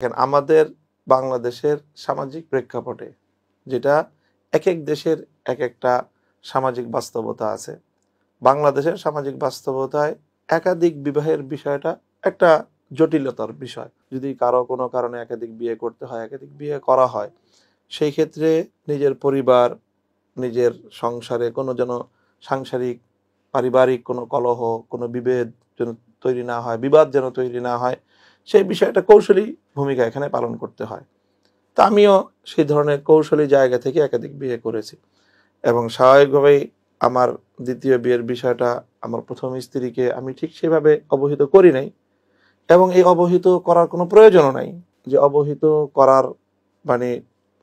আমাদের বাংলাদেশের সামাজিক প্রেক্ষাপটে যেটা এক এক দেশের এক একটা সামাজিক বাস্তবতা আছে। বাংলাদেশের সামাজিক বাস্তবতায় একাধিক বিবাহের বিষয়টা একটা জটিলতার বিষয়। যদি কারো কোনো কারণে একাধিক বিয়ে করতে হয়, একাধিক বিয়ে করা হয়, সেই ক্ষেত্রে নিজের পরিবার, নিজের সংসারে কোনো যেন সাংসারিক পারিবারিক কোনো কলহ, কোনো বিভেদ যেন তৈরি না হয়, বিবাদ যেন তৈরি না হয়, সেই বিষয়টা কৌশলী ভূমিকা এখানে পালন করতে হয়। তা আমিও সেই ধরনের কৌশলী জায়গা থেকে একাধিক বিয়ে করেছি এবং স্বাভাবিকভাবেই আমার দ্বিতীয় বিয়ের বিষয়টা আমার প্রথম স্ত্রীকে আমি ঠিক সেভাবে অবহিত করি নাই এবং এই অবহিত করার কোনো প্রয়োজনও নাই। যে অবহিত করার মানে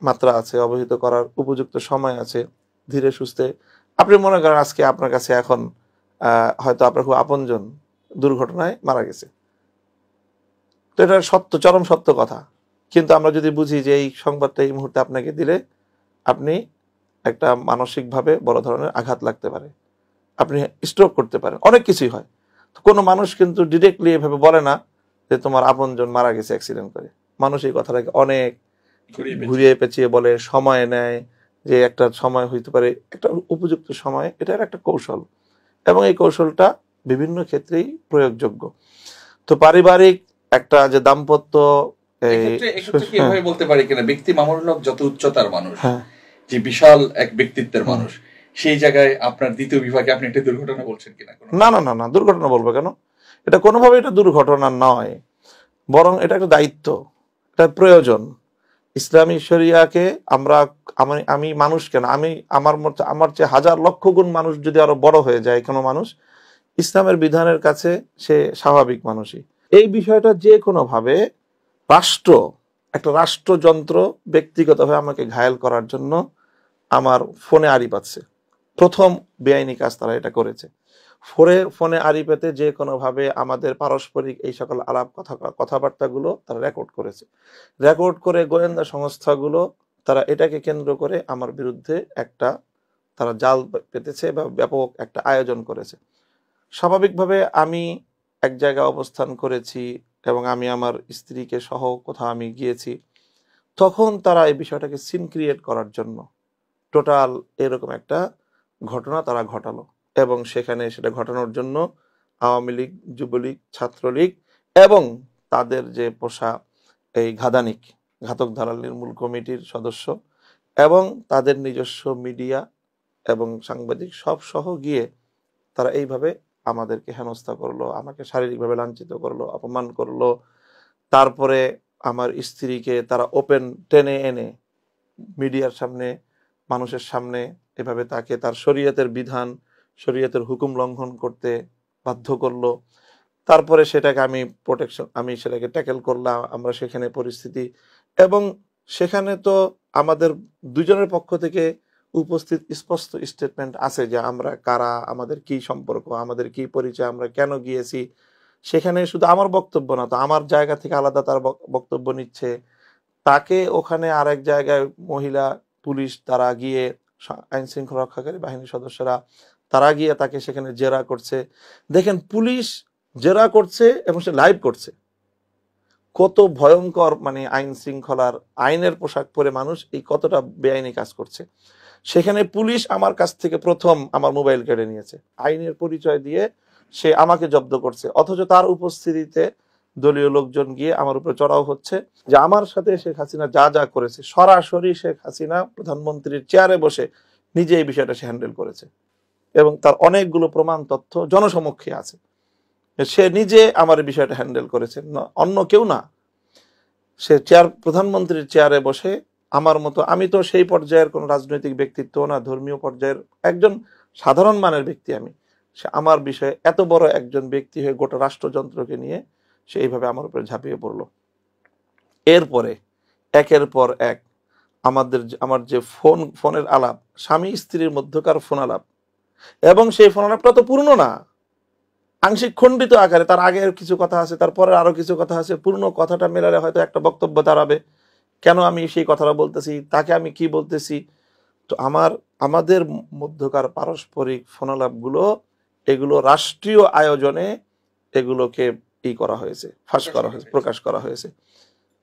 মাত্রা আছে, অবহিত করার উপযুক্ত সময় আছে। ধীরে সুস্থে আপনি মনে করেন আজকে আপনার কাছে এখন হয়তো আপনার খুব আপনজন দুর্ঘটনায় মারা গেছে, তো এটা সত্য, চরম সত্য কথা। কিন্তু আমরা যদি বুঝি যে এই সংবাদটা এই মুহূর্তে আপনাকে দিলে আপনি একটা মানসিকভাবে বড় ধরনের আঘাত লাগতে পারে, আপনি স্ট্রোক করতে পারেন, অনেক কিছুই হয়। তো কোনো মানুষ কিন্তু ডিরেক্টলি এভাবে বলে না যে তোমার আপনজন মারা গেছে অ্যাক্সিডেন্ট করে। মানুষ এই কথাটাকে অনেক ঘুরিয়ে পেঁচিয়ে বলে, সময় নেয়, যে একটা সময় হইতে পারে, একটা উপযুক্ত সময়, এটার একটা কৌশল এবং এই কৌশলটা বিভিন্ন ক্ষেত্রেই প্রয়োগযোগ্য। তো পারিবারিক একটা যে দাম্পত্য, এক্ষেত্রে বলতে পারি কিনা ব্যক্তি মামুনুল হক যত উচ্চতার মানুষ, যে বিশাল এক ব্যক্তিত্বের মানুষ, সেই জায়গায় আপনার দ্বিতীয় বিভাগে আপনি একটা দুর্ঘটনা বলছেন কিনা? না না না না, দুর্ঘটনা বলবো কেন? এটা কোনোভাবে এটা দুর্ঘটনা নয়, বরং এটা একটা দায়িত্ব, এটা প্রয়োজন। ইসলামী শরিয়াকে আমরা আমি মানুষ কেন, আমি আমার চেয়ে হাজার লক্ষ গুণ মানুষ যদি আরো বড় হয়ে যায় কোনো মানুষ, ইসলামের বিধানের কাছে সে স্বাভাবিক মানুষই। এই বিষয়টা যে কোনো ভাবে একটা রাষ্ট্রযন্ত্র ব্যক্তিগতভাবে আমাকে ঘায়েল করার জন্য আমার ফোনে আড়ি পাচ্ছে। প্রথম বেআইনি কাজ তারা এটা করেছে। ফোনে আড়ি পেতে যে কোনোভাবে আমাদের পারস্পরিক এই সকল আলাপ কথাবার্তাগুলো তারা রেকর্ড করেছে। রেকর্ড করে গোয়েন্দা সংস্থাগুলো তারা এটাকে কেন্দ্র করে আমার বিরুদ্ধে একটা তারা জাল পেতেছে বা ব্যাপক একটা আয়োজন করেছে। স্বাভাবিকভাবে আমি এক জায়গায় অবস্থান করেছি এবং আমি আমার স্ত্রীকে সহ কোথাও আমি গিয়েছি, তখন তারা এই বিষয়টাকে সিন ক্রিয়েট করার জন্য টোটাল এরকম একটা ঘটনা তারা ঘটালো এবং সেখানে সেটা ঘটানোর জন্য আওয়ামী লীগ, যুবলীগ, ছাত্রলীগ এবং তাদের যে পোষা এই ঘাতক দালাল নির্মূল কমিটির সদস্য এবং তাদের নিজস্ব মিডিয়া এবং সাংবাদিক সব সহ গিয়ে তারা এইভাবে আমাদেরকে হেনস্থা করলো, আমাকে শারীরিকভাবে লাঞ্ছিত করলো, অপমান করলো। তারপরে আমার স্ত্রীকে তারা ওপেন টেনে এনে মিডিয়ার সামনে, মানুষের সামনে এভাবে তাকে তার শরীয়তের বিধান, শরীয়তের হুকুম লঙ্ঘন করতে বাধ্য করলো। তারপরে সেটাকে আমি সেটাকে ট্যাকেল করলাম। আমরা সেখানে পরিস্থিতি এবং সেখানে তো আমাদের দুজনের পক্ষ থেকে উপস্থিত স্পষ্ট স্টেটমেন্ট আছে যে আমরা কারা, আমাদের কি সম্পর্ক, আমাদের কি পরিচয়, আমরা কেন গিয়েছি। সেখানে শুধু আমার বক্তব্য না, তো আমার জায়গা থেকে আলাদা তার বক্তব্য নিচ্ছে। তাকে ওখানে আরেক জায়গায় মহিলা পুলিশ তারা গিয়ে, আইন শৃঙ্খলা রক্ষাকারী বাহিনীর সদস্যরা তারা গিয়ে তাকে সেখানে জেরা করছে। দেখেন, পুলিশ জেরা করছে এবং সে লাইভ করছে। কত ভয়ঙ্কর, মানে আইন শৃঙ্খলার আইনের পোশাক পরে মানুষ এই কতটা বেআইনি কাজ করছে। সেখানে পুলিশ আমার কাছ থেকে প্রথম আমার মোবাইল কেড়ে নিয়েছে, আইনের পরিচয় দিয়ে সে আমাকে জব্দ করছে। অথচ তার উপস্থিতিতে দলীয় লোকজন গিয়ে আমার উপরে চড়াও হচ্ছে যে আমার সাথে শেখ হাসিনা যা যা করেছে, সরাসরি শেখ হাসিনা প্রধানমন্ত্রীর চেয়ারে বসে নিজে এই বিষয়টা সে হ্যান্ডেল করেছে এবং তার অনেকগুলো প্রমাণ তথ্য জনসমক্ষে আছে। সে নিজে আমার এই বিষয়টা হ্যান্ডেল করেছে, অন্য কেউ না। সে প্রধানমন্ত্রীর চেয়ারে বসে আমার মতো, আমি তো সেই পর্যায়ের কোন রাজনৈতিক ব্যক্তিত্ব না, ধর্মীয় পর্যায়ের একজন সাধারণ মানের ব্যক্তি। সে আমার বিষয়ে এত বড় একজন ব্যক্তি হয়ে গোটা রাষ্ট্রযন্ত্রকে নিয়ে সে এইভাবে আমার উপরে ঝাঁপিয়ে পড়লো। এরপরে একের পর এক আমার যে ফোনের আলাপ, স্বামী স্ত্রীর মধ্যকার ফোন আলাপ, এবং সেই ফোন আলাপটা তো পূর্ণ না, আংশিক খণ্ডিত আকারে। তার আগের কিছু কথা আছে, তারপরে আরো কিছু কথা আছে। পূর্ণ কথাটা মেলালে হয়তো একটা বক্তব্য দাঁড়াবে, কেন আমি সেই কথাটা বলতেছি, তাকে আমি কি বলতেছি। তো আমাদের মধ্যকার পারস্পরিক ফোনালাপগুলো, এগুলো রাষ্ট্রীয় আয়োজনে এগুলোকে করা হয়েছে, ফাঁস করা হয়েছে, প্রকাশ করা হয়েছে।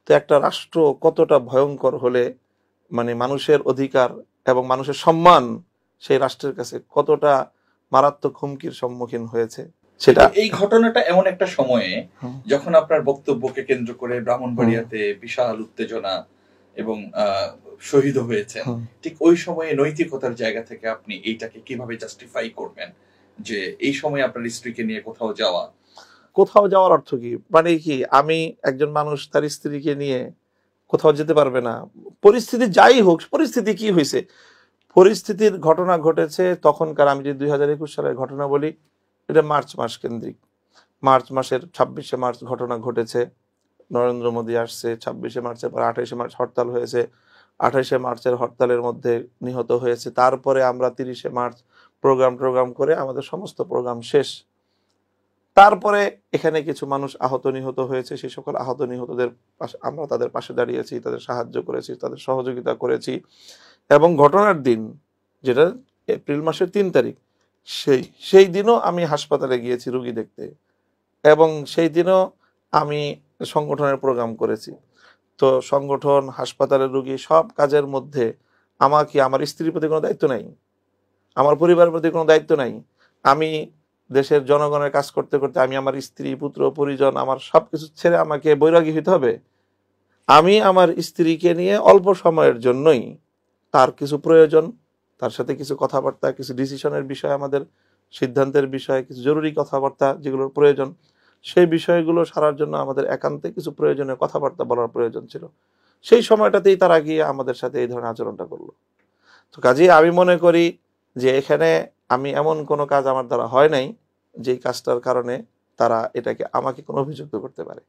তো একটা রাষ্ট্র কতটা ভয়ঙ্কর হলে মানে মানুষের অধিকার এবং মানুষের সম্মান সেই রাষ্ট্রের কাছে কতটা মারাত্মক হুমকির সম্মুখীন হয়েছে সেটা। এই ঘটনাটা এমন একটা সময়ে যখন আপনার বক্তব্যকে কেন্দ্র করে ব্রাহ্মণবাড়িয়াতে বিশাল উত্তেজনা এবং শহীদ হয়েছে, ঠিক ওই সময়ে নৈতিকতার জায়গা থেকে আপনি এইটাকে কিভাবে জাস্টিফাই করবেন যে এই সময় আপনার স্ত্রীকে নিয়ে কোথাও যাওয়ার অর্থ কি? মানে কি আমি একজন মানুষ তার স্ত্রীকে নিয়ে কোথাও যেতে পারবে না? পরিস্থিতি যাই হোক, পরিস্থিতি কি হয়েছে, পরিস্থিতির ঘটনা ঘটেছে তখনকার। আমি যদি 2021 সালের ঘটনা বলি, এটা মার্চ মাস কেন্দ্রিক। মার্চ মাসের 26শে মার্চ ঘটনা ঘটেছে, নরেন্দ্র মোদী আসছে, 26শে মার্চের পর 28শে মার্চ হরতাল হয়েছে, 28শে মার্চের হরতালের মধ্যে নিহত হয়েছে। তারপরে আমরা 30শে মার্চ প্রোগ্রাম করে আমাদের সমস্ত প্রোগ্রাম শেষ। তারপরে এখানে কিছু মানুষ আহত নিহত হয়েছে, সেই সকল আহত নিহতদের পাশে আমরা তাদের পাশে দাঁড়িয়েছি, তাদের সাহায্য করেছি, তাদের সহযোগিতা করেছি। এবং ঘটনার দিন, যেটা এপ্রিল মাসের 3 তারিখ, সেই দিনও আমি হাসপাতালে গিয়েছি রোগী দেখতে, এবং সেই দিনও আমি সংগঠনের প্রোগ্রাম করেছি। তো সংগঠন, হাসপাতালের রোগী, সব কাজের মধ্যে আমার স্ত্রীর প্রতি কোনো দায়িত্ব নাই, আমার পরিবারের প্রতি কোনো দায়িত্ব নাই। আমি দেশের জনগণের কাজ করতে করতে আমি আমার স্ত্রী, পুত্র, পরিজন, আমার সবকিছু ছেড়ে আমাকে বৈরাগী হতে হবে? আমি আমার স্ত্রীকে নিয়ে অল্প সময়ের জন্যই তার কিছু প্রয়োজন, তার সাথে কিছু কথাবার্তা, কিছু ডিসিশনের বিষয়, আমাদের সিদ্ধান্তের বিষয়ে কিছু জরুরি কথাবার্তা যেগুলোর প্রয়োজন, সেই বিষয়গুলো সারার জন্য আমাদের একান্তে কিছু প্রয়োজনীয় কথাবার্তা বলার প্রয়োজন ছিল। সেই সময়টাতেই তারা গিয়ে আমাদের সাথে এই ধরনের আচরণটা করলো। তো কাজেই আমি মনে করি যে এখানে আমি এমন কোনো কাজ আমার দ্বারা হয় নাই যেই কাজটার কারণে তারা এটাকে আমাকে কোনো অভিযুক্ত করতে পারে।